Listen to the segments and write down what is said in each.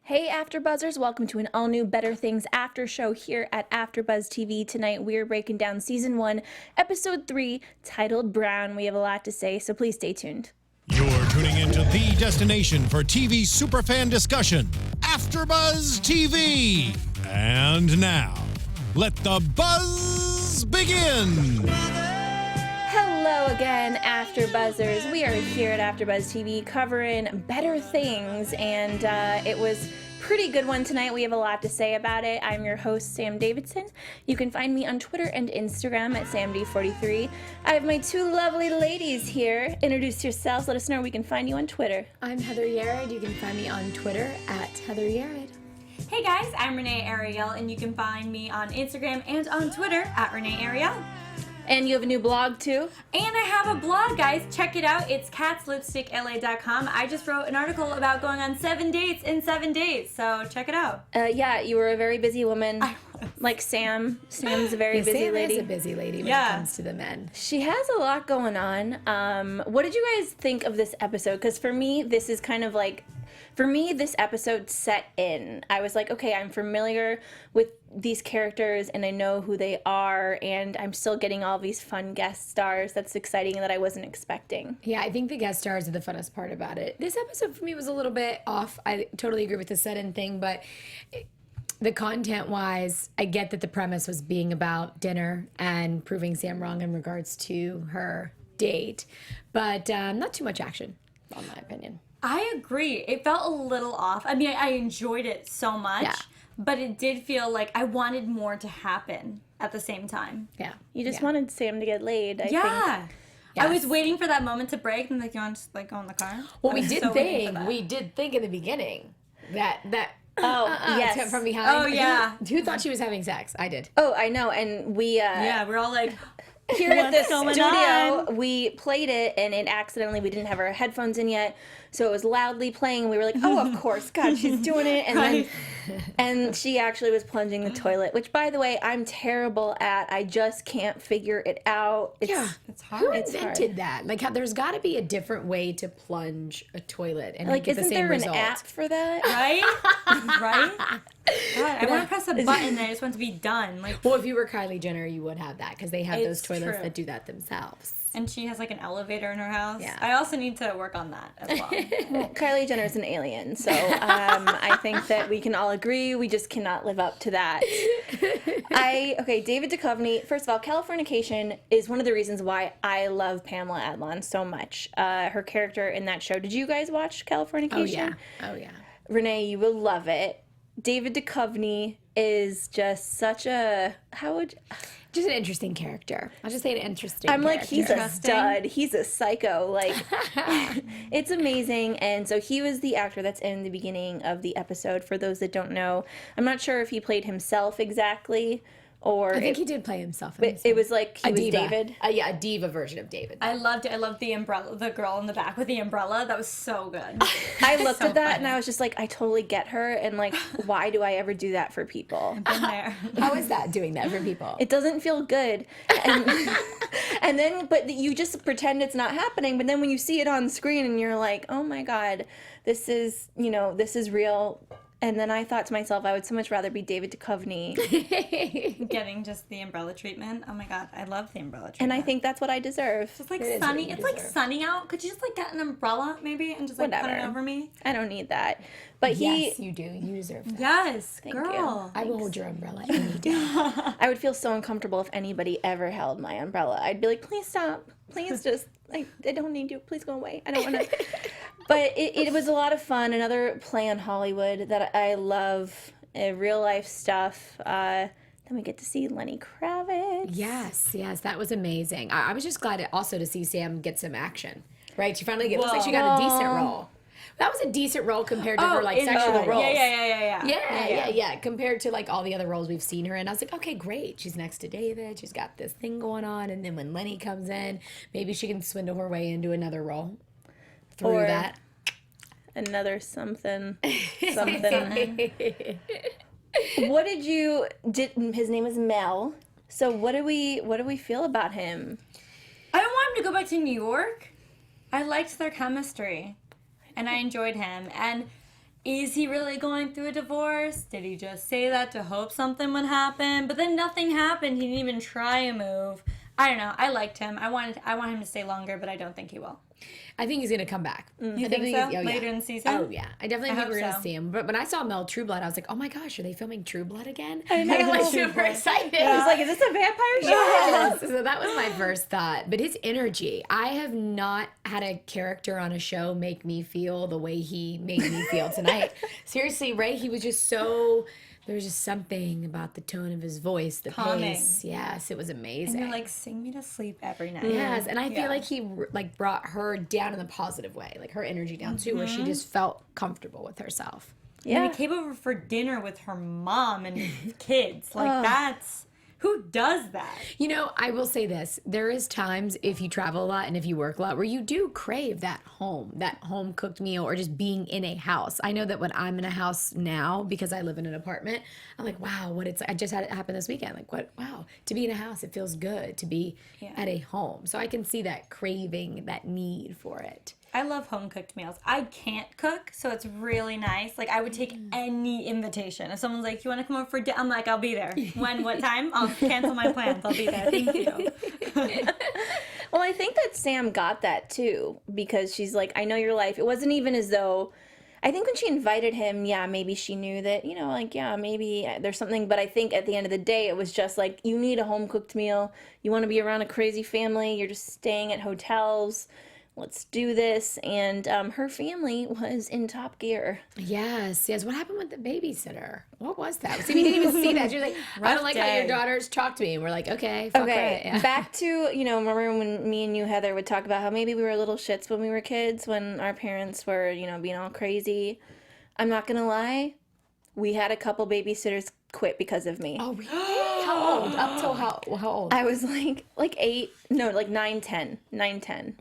Hey AfterBuzzers, welcome to an all-new Better Things after show here at AfterBuzz TV. Tonight we are breaking down Season 1, Episode 3, titled Brown. We have a lot to say, so please stay tuned. You're tuning into the destination for TV superfan discussion, AfterBuzz TV. And now, let the buzz begin. Hello again, AfterBuzzers. We are here at AfterBuzz TV covering Better Things, and it was a pretty good one tonight. We have a lot to say about it. I'm your host, Sam Davidson. You can find me on Twitter and Instagram at SamD43. I have my two lovely ladies here. Introduce yourselves. Let us know where we can find you on Twitter. I'm Heather Yerrid. You can find me on Twitter at Heather Yerrid. Hey guys, I'm Renee Ariel, and you can find me on Instagram and on Twitter at Renee Ariel. And you have a new blog, too? And I have a blog, guys. Check it out. It's catslipstickla.com. I just wrote an article about going on 7 dates in 7 days, so check it out. Yeah, you were a very busy woman. I was. Like Sam. Sam's a very busy Sam lady. is a busy lady when it comes to the men. She has a lot going on. What did you guys think of this episode? Because for me, this is kind of like... For me, this episode set in. I was like, okay, I'm familiar with these characters and I know who they are, and I'm still getting all these fun guest stars. That's exciting that I wasn't expecting. Yeah, I think the guest stars are the funnest part about it. This episode for me was a little bit off. I totally agree with the set-in thing, but the content-wise, I get that the premise was being about dinner and proving Sam wrong in regards to her date, but not too much action, in my opinion. I agree. It felt a little off. I mean, I enjoyed it so much, but it did feel like I wanted more to happen at the same time. Yeah. You just wanted Sam to get laid, I think. Yes. Yes. I was waiting for that moment to break, and like, you want to just like go in the car? Well, I we was did so waiting for that. think in the beginning that Yes. from behind. Oh, yeah. Who thought she was having sex? I did. Oh, I know. And we... Yeah, we're all like... Here at this going studio, on? we played it, and it accidentally, we didn't have our headphones in yet, so it was loudly playing, and we were like, oh, of course, God, she's doing it, and Right. and she actually was plunging the toilet, which, by the way, I'm terrible at. I just can't figure it out. It's hard. Who It's invented that? Like, there's got to be a different way to plunge a toilet and like, get the isn't same there result. an app for that? Right? Right? God, I want to press a button and I just want it to be done. Like, Well, if you were Kylie Jenner, you would have that because they have those It's toilets true. that do that themselves. and she has like an elevator in her house. Yeah. I also need to work on that as well. Well, Kylie Jenner's an alien, so I think that we can all agree we just cannot live up to that. Okay, David Duchovny. First of all, Californication is one of the reasons why I love Pamela Adlon so much. Her character in that show. Did you guys watch Californication? Oh yeah. Renee, you will love it. David Duchovny is just such a Just an interesting character. I'll just say an interesting I'm like, character. he's a Interesting. stud. He's a psycho. Like, it's amazing. And so he was the actor that's in the beginning of the episode. For those that don't know, I'm not sure if he played himself exactly, or I think he did play himself. but it was like he a was diva. David. Yeah, a diva version of David. I loved it. I loved the umbrella, the girl in the back with the umbrella. That was so good. I looked So at that funny. and I was just like, I totally get her. And like, why do I ever do that for people? Been there. How is that doing that for people? It doesn't feel good. And, and then, but you just pretend it's not happening. But then when you see it on screen and you're like, oh my God, this is real. And then I thought to myself, I would so much rather be David Duchovny. Getting just the umbrella treatment. Oh my God, I love the umbrella treatment. And I think that's what I deserve. it's like It is sunny. what you It's like deserve. sunny out. Could you just like get an umbrella maybe and just like put it Whatever. over me? I don't need that. But Yes, you do. You deserve that. Yes, Thank girl. I will hold your umbrella any day. I would feel so uncomfortable if anybody ever held my umbrella. I'd be like, please stop. Please just, like, I don't need you. Please go away. I don't want to. But it was a lot of fun. Another play on Hollywood that I love, real life stuff. Then we get to see Lenny Kravitz. Yes, that was amazing. I was just glad also to see Sam get some action. Right? She finally looks like she got a decent role. That was a decent role compared to her like sexual roles. Yeah. Compared to like all the other roles we've seen her in, I was like, okay, great. She's next to David. She's got this thing going on, and then when Lenny comes in, maybe she can swindle her way into another role through Or- that. Another something. What did his name is Mel. So what do we feel about him? I don't want him to go back to New York. I liked their chemistry, and I enjoyed him. And is he really going through a divorce? Did he just say that to hope something would happen? But then nothing happened. He didn't even try a move. I don't know. I liked him. I want him to stay longer, but I don't think he will. I think he's going to come back. You think so? Later in the season? Oh, yeah. I definitely think we're going to see him. But when I saw Mel True Blood, I was like, oh my gosh, are they filming True Blood again? I know. I got like super excited. I was like, is this a vampire show? Yes. So that was my first thought. But his energy, I have not had a character on a show make me feel the way he made me feel tonight. Seriously, right? He was just so... There was just something about the tone of his voice, the pace. Yes, it was amazing. And you're like, sing me to sleep every night. Yes, and I feel like he like brought her down in a positive way, like her energy down too, where she just felt comfortable with herself. Yeah. And he came over for dinner with her mom and kids. Like that's... Who does that? You know, I will say this. There is times if you travel a lot and if you work a lot where you do crave that home cooked meal or just being in a house. I know that when I'm in a house now, because I live in an apartment, I'm like, wow, what it's, I just had it happen this weekend. Like, what, wow, to be in a house, it feels good to be at a home. So I can see that craving, that need for it. I love home-cooked meals. I can't cook, so it's really nice. Like, I would take any invitation. If someone's like, you want to come over for dinner? I'm like, I'll be there. When, what time? I'll cancel my plans. I'll be there. Thank you. Well, I think that Sam got that, too, because she's like, I know your life. It wasn't even as though... I think when she invited him, maybe she knew that, maybe there's something. But I think at the end of the day, it was just like, you need a home-cooked meal. You want to be around a crazy family. You're just staying at hotels. Let's do this. And her family was in top gear. Yes. What happened with the babysitter? What was that? See, we didn't even see that. She was like, I don't like how your daughters talk to me. And we're like, okay, fuck right. Yeah. Back to, remember when me and you, Heather, would talk about how maybe we were little shits when we were kids, when our parents were, being all crazy. I'm not going to lie. We had a couple babysitters quit because of me. Oh, really? How old? Up till how old? I was like 8, no, like 9, 10.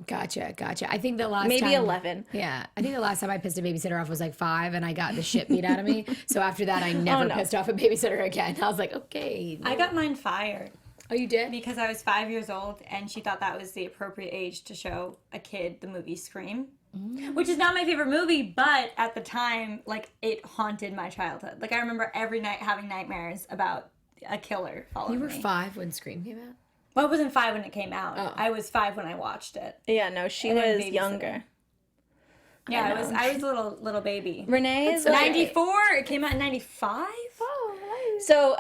Gotcha. I think the last maybe time... 11. Yeah. I think the last time I pissed a babysitter off was like 5 and I got the shit beat out of me. So after that, I never pissed off a babysitter again. I was like, okay. No. I got mine fired. Oh, you did? Because I was 5 years old and she thought that was the appropriate age to show a kid the movie Scream. Which is not my favorite movie, but at the time, like, it haunted my childhood. Like, I remember every night having nightmares about a killer following me. You were 5 when Scream came out? Well, I wasn't 5 when it came out. Oh. I was 5 when I watched it. Yeah, no, she was younger. Yeah, I was a little baby. Renee is 94. It came out in 95. Oh, nice. So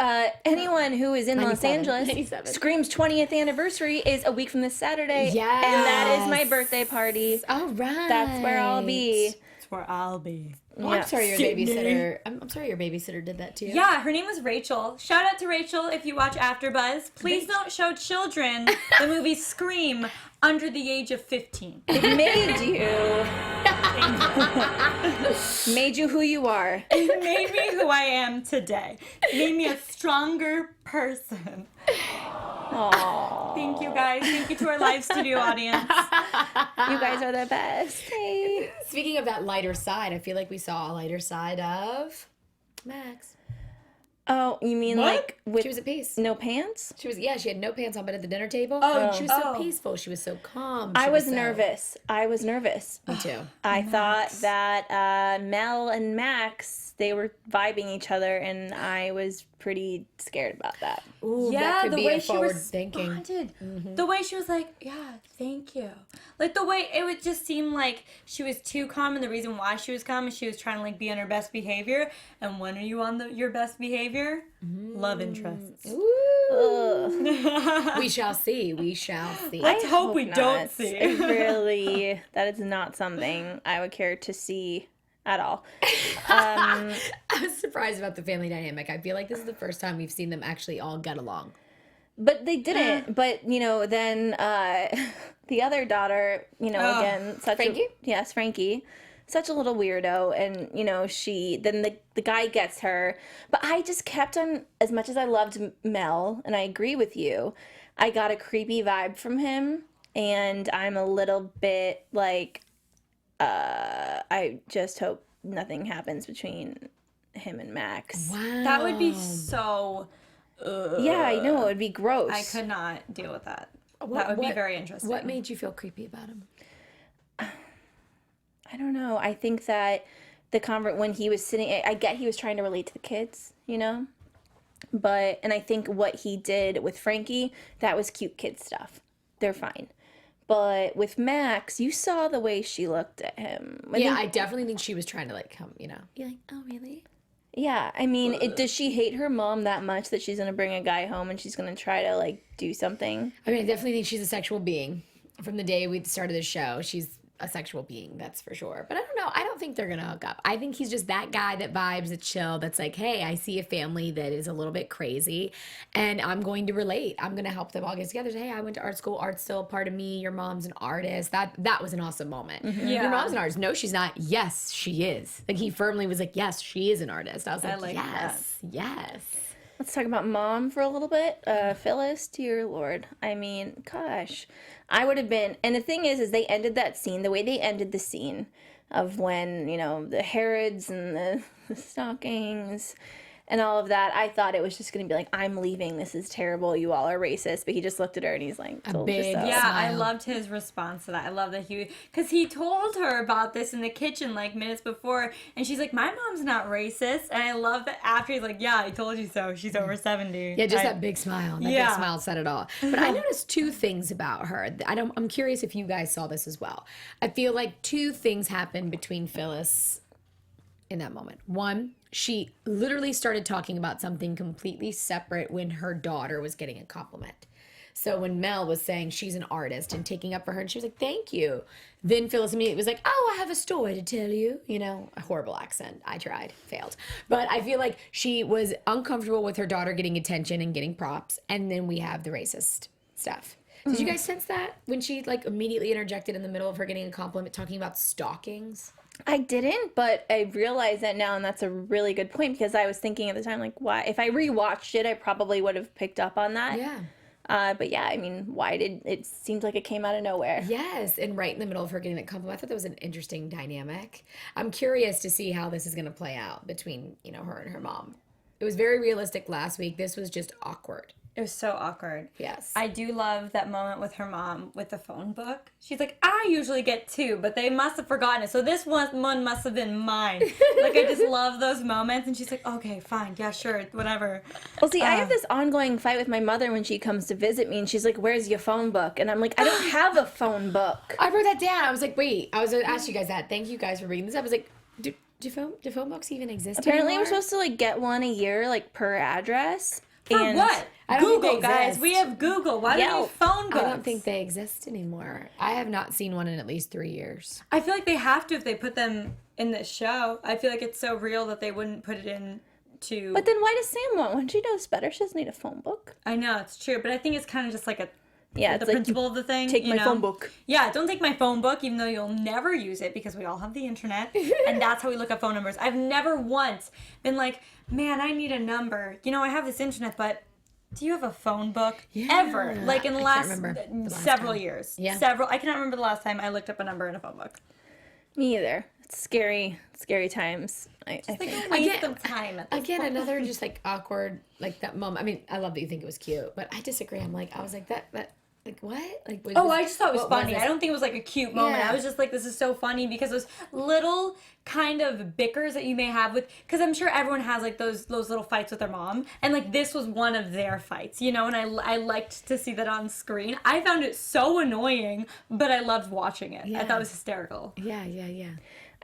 anyone who is in Los Angeles, 97. Scream's 20th anniversary is a week from this Saturday. Yes. And that is my birthday party. All right. That's where I'll be. That's where I'll be. Oh, I'm sorry your babysitter. I'm sorry your babysitter did that to you. Yeah, her name was Rachel. Shout out to Rachel if you watch AfterBuzz. Please don't show children the movie Scream under the age of 15. It made you who you are. It made me who I am today. It made me a stronger person. Aww. Thank you guys. Thank you to our live studio audience. You guys are the best. Hey. Speaking of that lighter side, I feel like we saw a lighter side of Max. Oh, you mean like with she was at peace? No pants? She had no pants on, but at the dinner table, she was so peaceful. She was so calm. I was nervous. Me too. I thought that Mel and Max, they were vibing each other, and I was pretty scared about that. Ooh, that could be a forward thinking. Mm-hmm. The way she was like, yeah, thank you. Like the way it would just seem like she was too calm, and the reason why she was calm is she was trying to like be on her best behavior. And when are you on your best behavior? Love interests. We shall see. Let's hope we don't see. Really, that is not something I would care to see at all. I was surprised about the family dynamic. I feel like this is the first time we've seen them actually all get along. But they didn't. But, then the other daughter, again, Frankie? Yes, Frankie. Such a little weirdo. And, the guy gets her. But I just kept on, as much as I loved Mel, and I agree with you, I got a creepy vibe from him. And I'm a little bit like, I just hope nothing happens between him and Max. Wow. That would be so... yeah, I know. It would be gross. I could not deal with that. That would be very interesting. What made you feel creepy about him? I don't know. I think that when he was sitting, I get he was trying to relate to the kids, you know? But, and I think what he did with Frankie, that was cute kid stuff. They're fine. But with Max, you saw the way she looked at him. I definitely think she was trying to, like, come, you know, be like, oh, really? Yeah, I mean, does she hate her mom that much that she's going to bring a guy home and she's going to try to, like, do something? I mean, I definitely think she's a sexual being. From the day we started the show, she's a sexual being, that's for sure. But I don't know. I don't think they're going to hook up. I think he's just that guy that vibes, that's chill, that's like, hey, I see a family that is a little bit crazy, and I'm going to relate. I'm going to help them all get together. Say, hey, I went to art school. Art's still a part of me. Your mom's an artist. That was an awesome moment. Mm-hmm. Yeah. Your mom's an artist. No, she's not. Yes, she is. Like, he firmly was like, yes, she is an artist. I was like yes, that. Yes. Let's talk about mom for a little bit. Phyllis, dear Lord. I mean, gosh. I would have been, and the thing is they ended that scene, the way they ended the scene of when, you know, the Herods and the stockings and all of that, I thought it was just going to be like, I'm leaving, this is terrible, you all are racist. But he just looked at her and he's like, told you so. Yeah, I loved his response to that. I love that because he told her about this in the kitchen like minutes before, and she's like, my mom's not racist. And I love that after he's like, yeah, I told you so, she's over 70. Yeah, just that big smile. That big smile said it all. But I noticed two things about her. I'm curious if you guys saw this as well. I feel like two things happened between Phyllis in that moment. One, she literally started talking about something completely separate when her daughter was getting a compliment. So when Mel was saying she's an artist and taking up for her, and she was like, thank you. Then Phyllis immediately was like, oh, I have a story to tell you. You know, a horrible accent. I tried, failed. But I feel like she was uncomfortable with her daughter getting attention and getting props. And then we have the racist stuff. Did you guys sense that when she like immediately interjected in the middle of her getting a compliment talking about stockings? I didn't, but I realize that now, and that's a really good point, because I was thinking at the time, like, why? If I rewatched it, I probably would have picked up on that. Yeah. But yeah, I mean, why did it seemed like it came out of nowhere? Yes, and right in the middle of her getting that compliment, I thought that was an interesting dynamic. I'm curious to see how this is going to play out between, you know, her and her mom. It was very realistic last week. This was just awkward. It was so awkward. Yes. I do love that moment with her mom with the phone book. She's like, I usually get 2, but they must have forgotten it. So this one must have been mine. Like, I just love those moments. And she's like, okay, fine. Yeah, sure. Whatever. Well, see, I have this ongoing fight with my mother when she comes to visit me. And she's like, where's your phone book? And I'm like, I don't have a phone book. I wrote that down. I was like, wait. I was going to ask you guys that. Thank you guys for bringing this up. I was like, do phone books even exist Apparently, anymore? we're supposed to, like, get one a year, like, per address. For what? Google, guys. We have Google. Why don't we have phone books? I don't think they exist anymore. I have not seen one in at least 3 years. I feel like they have to if they put them in this show. I feel like it's so real that they wouldn't put it in to... But then why does Sam want one? She knows better. She doesn't need a phone book. I know, it's true. But I think it's kind of just like a... Yeah, the principle of the thing. Take my phone book. Yeah, don't take my phone book, even though you'll never use it because we all have the internet. And that's how we look up phone numbers. I've never once been like, man, I need a number. You know, I have this internet, but do you have a phone book? Yeah. Ever. Like in the last several time. years. Yeah. I cannot remember the last time I looked up a number in a phone book. Me either. It's scary times. I think. Waste some time at this Again, point. another just like awkward, like that moment. I mean, I love that you think it was cute, but I disagree. I was like, that like what? Like I just thought it was funny. I don't think it was like a cute moment. Yeah. I was just like, this is so funny because those little kind of bickers that you may have with, because I'm sure everyone has like those little fights with their mom, and like this was one of their fights, you know. And I liked to see that on screen. I found it so annoying, but I loved watching it. Yeah. I thought it was hysterical. Yeah.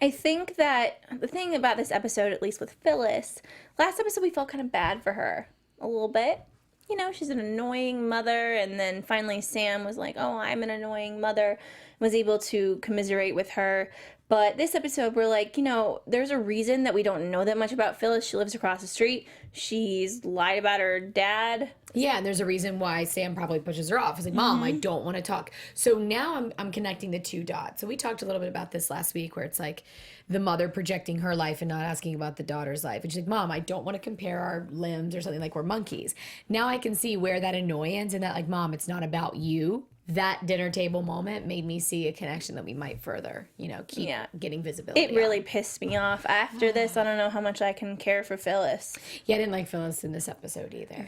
I think that the thing about this episode, at least with Phyllis, last episode we felt kind of bad for her a little bit. You know, she's an annoying mother, and then finally Sam was like, oh, I'm an annoying mother, was able to commiserate with her. But this episode, we're like, you know, there's a reason that we don't know that much about Phyllis. She lives across the street. She's lied about her dad. Yeah, and there's a reason why Sam probably pushes her off. He's like, Mom, I don't want to talk. So now I'm connecting the two dots. So we talked a little bit about this last week where it's like the mother projecting her life and not asking about the daughter's life. And she's like, Mom, I don't want to compare our limbs or something, like we're monkeys. Now I can see where that annoyance and that like, Mom, it's not about you. that dinner table moment made me see a connection that we might further, keep getting visibility. It really pissed me off. After this, I don't know how much I can care for Phyllis. Yeah, I didn't like Phyllis in this episode either.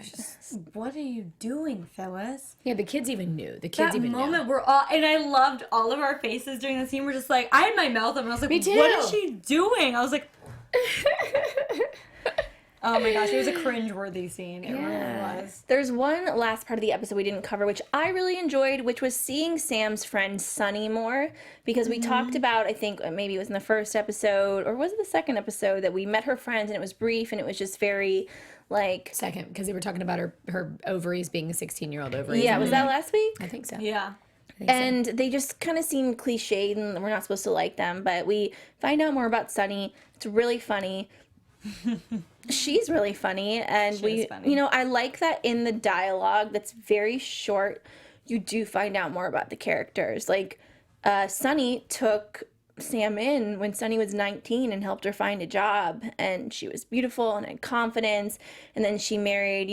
What are you doing, Phyllis? Yeah, the kids even knew. That moment, we're all, and I loved all of our faces during the scene. We're just like, I had my mouth open. I was like, Me too. What is she doing? I was like, oh my gosh, it was a cringeworthy scene. It really was. There's one last part of the episode we didn't cover, which I really enjoyed, which was seeing Sam's friend Sunny more. Because we talked about, I think maybe it was in the first episode, or was it the second episode, that we met her friends and it was brief and it was just very, like... Second, because they were talking about her ovaries being a 16-year-old ovaries. Yeah, was that last week? I think so. Yeah. And they just kind of seem cliched and we're not supposed to like them. But we find out more about Sunny. It's really funny. She's really funny, and funny. I like that in the dialogue that's very short, you do find out more about the characters. Like, Sunny took Sam in when Sunny was 19 and helped her find a job, and she was beautiful and had confidence, and then she married,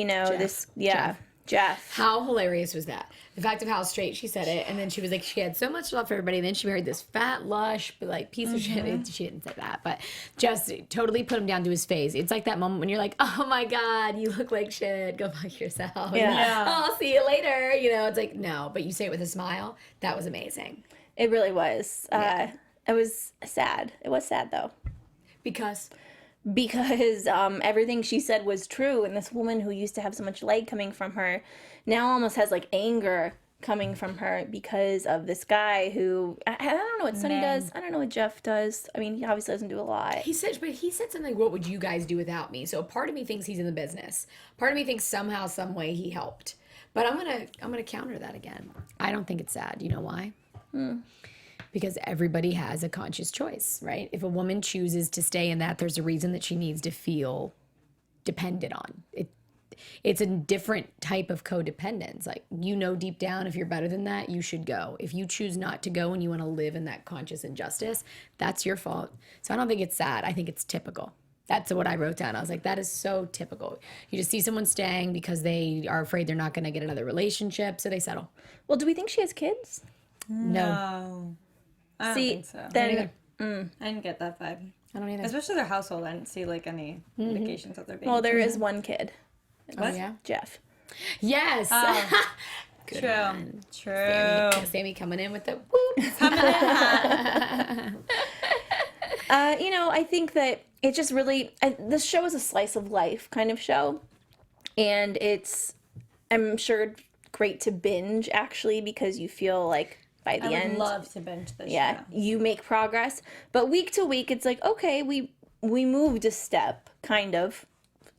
Jeff. How hilarious was that? The fact of how straight she said it, and then she was like, she had so much love for everybody, and then she married this fat, lush, piece of shit. She didn't say that, but just totally put him down to his face. It's like that moment when you're like, oh my God, you look like shit. Go fuck yourself. Yeah. I'll see you later. It's like, no, but you say it with a smile. That was amazing. It really was. It was sad. It was sad, though. Because everything she said was true, and this woman who used to have so much light coming from her now almost has like anger coming from her because of this guy who I don't know what Sunny does. I don't know what Jeff does. I mean, he obviously doesn't do a lot. He said something like, "What would you guys do without me?" So part of me thinks he's in the business. Part of me thinks somehow, some way he helped. But I'm gonna counter that again. I don't think it's sad. You know why? Because everybody has a conscious choice, right? If a woman chooses to stay in that, there's a reason that she needs to feel dependent on. It's a different type of codependence. Like, deep down, if you're better than that, you should go. If you choose not to go and you want to live in that conscious injustice, that's your fault. So I don't think it's sad. I think it's typical. That's what I wrote down. I was like, that is so typical. You just see someone staying because they are afraid they're not going to get another relationship, so they settle. Well, do we think she has kids? No. I don't think so. Then I didn't get that vibe. I don't either. Especially their household. I didn't see any indications of their being. Well, there is one kid. Oh, yeah? Jeff. Yes. True. One. True. Sammy coming in with the whoop. Coming in hot. I think that it just really, this show is a slice of life kind of show. And I'm sure, great to binge, actually, because you feel like by the end. I would love to binge this show. Yeah, you make progress. But week to week, it's like, okay, we moved a step, kind of.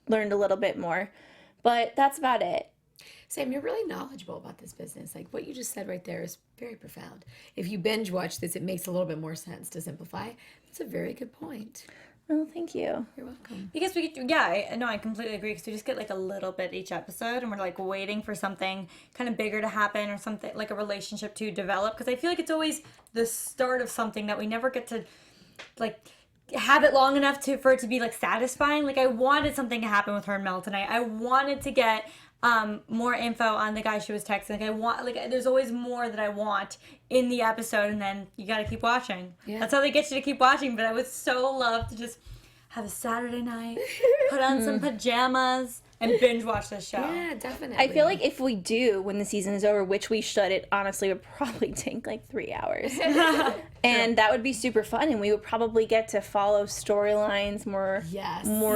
Learned a little bit more. But that's about it. Sam, you're really knowledgeable about this business. Like, what you just said right there is very profound. If you binge watch this, it makes a little bit more sense to simplify. That's a very good point. Oh, thank you. You're welcome. Because I completely agree. Because we just get a little bit each episode, and we're waiting for something kind of bigger to happen, or something like a relationship to develop. Because I feel like it's always the start of something that we never get to have it long enough for it to be satisfying. I wanted something to happen with her and Mel tonight. I wanted to get more info on the guy she was texting. There's always more that I want in the episode, and then you gotta keep watching. Yeah. That's how they get you to keep watching. But I would so love to just have a Saturday night, put on some pajamas, and binge watch this show. Yeah, definitely. I feel like if we do, when the season is over, which we should, it honestly would probably take 3 hours. And that would be super fun, and we would probably get to follow storylines more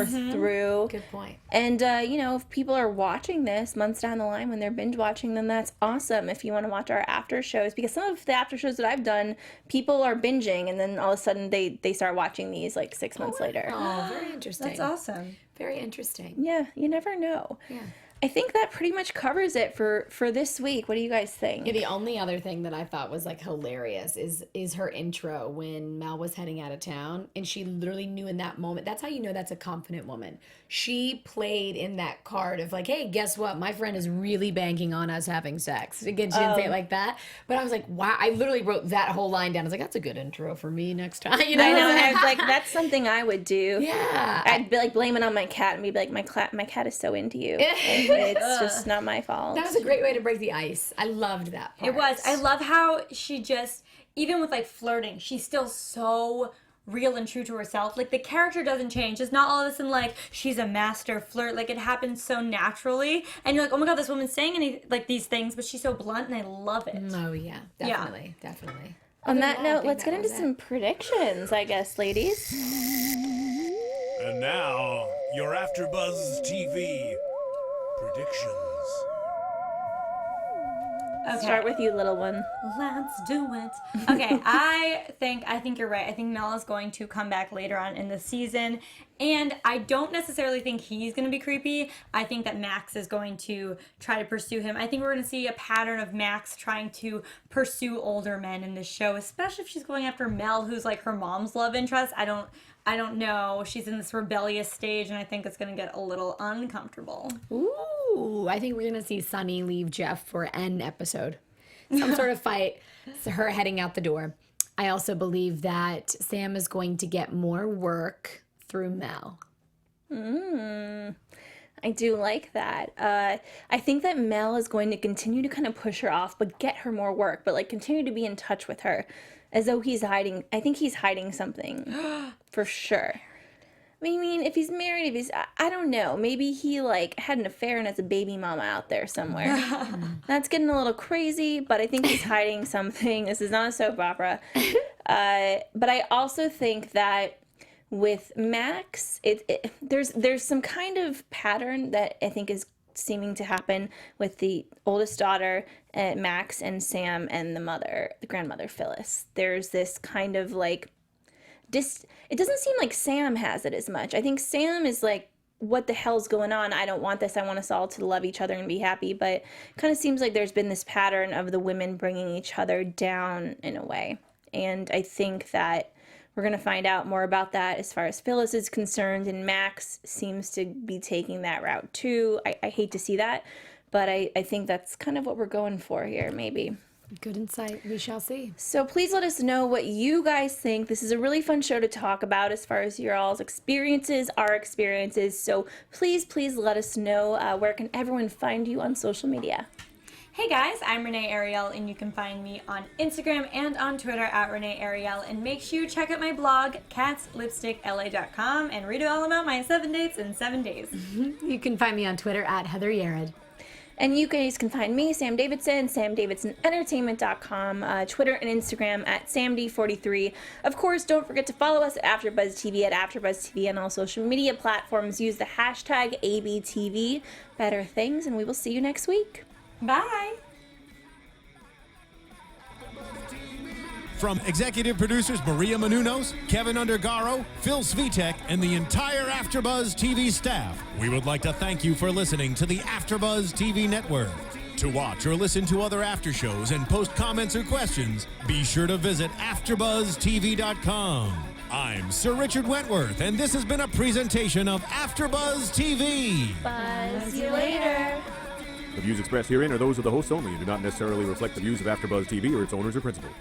through. Good point. And, if people are watching this months down the line when they're binge watching, then that's awesome if you want to watch our after shows. Because some of the after shows that I've done, people are binging, and then all of a sudden they start watching these 6 months later. Oh, very interesting. That's awesome. Very interesting. Yeah, you never know. Yeah. I think that pretty much covers it for this week. What do you guys think? Yeah, the only other thing that I thought was hilarious is her intro when Mel was heading out of town, and she literally knew in that moment. That's how you know that's a confident woman. She played in that card of hey, guess what? My friend is really banking on us having sex. Again, she didn't say it like that, but I was like, wow. I literally wrote that whole line down. I was like, that's a good intro for me next time. I know. I was like, that's something I would do. Yeah. I'd be blame it on my cat and be like, my cat is so into you. It's just not my fault. That was a great way to break the ice. I loved that part. It was. I love how she just, even with like flirting, she's still so real and true to herself. Like the character doesn't change. It's not all of a sudden like she's a master flirt. Like it happens so naturally, and you're like, oh my god, this woman's saying like these things, but she's so blunt, and I love it. Oh yeah, definitely. On that note, let's get into some predictions, I guess, ladies. And now, your AfterBuzz TV predictions. Okay. Start with you, little one. Let's do it. Okay, I think you're right. I think Mel is going to come back later on in the season, and I don't necessarily think he's going to be creepy. I think that Max is going to try to pursue him. I think we're going to see a pattern of Max trying to pursue older men in this show, especially if she's going after Mel, who's like her mom's love interest. I don't know. She's in this rebellious stage, and I think it's going to get a little uncomfortable. Ooh, I think we're going to see Sunny leave Jeff for an episode. Some sort of fight. So her heading out the door. I also believe that Sam is going to get more work through Mel. I do like that. I think that Mel is going to continue to kind of push her off, but get her more work, but like continue to be in touch with her as though he's hiding. I think he's hiding something for sure. I mean, if he's married, I don't know, maybe he like had an affair and has a baby mama out there somewhere. That's getting a little crazy, but I think he's hiding something. This is not a soap opera. But I also think that with Max, there's some kind of pattern that I think is seeming to happen with the oldest daughter, Max, and Sam, and the grandmother, Phyllis. There's this kind of like, it doesn't seem like Sam has it as much. I think Sam is like, what the hell's going on? I don't want this. I want us all to love each other and be happy. But it kind of seems like there's been this pattern of the women bringing each other down in a way. And I think that we're going to find out more about that as far as Phyllis is concerned. And Max seems to be taking that route too. I hate to see that, but I think that's kind of what we're going for here, maybe. Good insight. We shall see. So please let us know what you guys think. This is a really fun show to talk about as far as your all's experiences, our experiences. So please let us know. Where can everyone find you on social media? Hey guys, I'm Renee Ariel, and you can find me on Instagram and on Twitter at Renee Ariel. And make sure you check out my blog, catslipstickla.com, and read all about my 7 dates in 7 days. You can find me on Twitter at Heather Yerrid. And you guys can find me, Sam Davidson, samdavidsonentertainment.com, Twitter and Instagram at samd43. Of course, don't forget to follow us at AfterBuzz TV at AfterBuzz TV on all social media platforms. Use the hashtag ABTV Better Things, and we will see you next week. Bye. From executive producers Maria Menounos, Kevin Undergaro, Phil Svitek, and the entire AfterBuzz TV staff, we would like to thank you for listening to the AfterBuzz TV network. To watch or listen to other after shows and post comments or questions, be sure to visit AfterBuzzTV.com. I'm Sir Richard Wentworth, and this has been a presentation of AfterBuzz TV. Buzz you later. The views expressed herein are those of the hosts only and do not necessarily reflect the views of AfterBuzz TV or its owners or principals.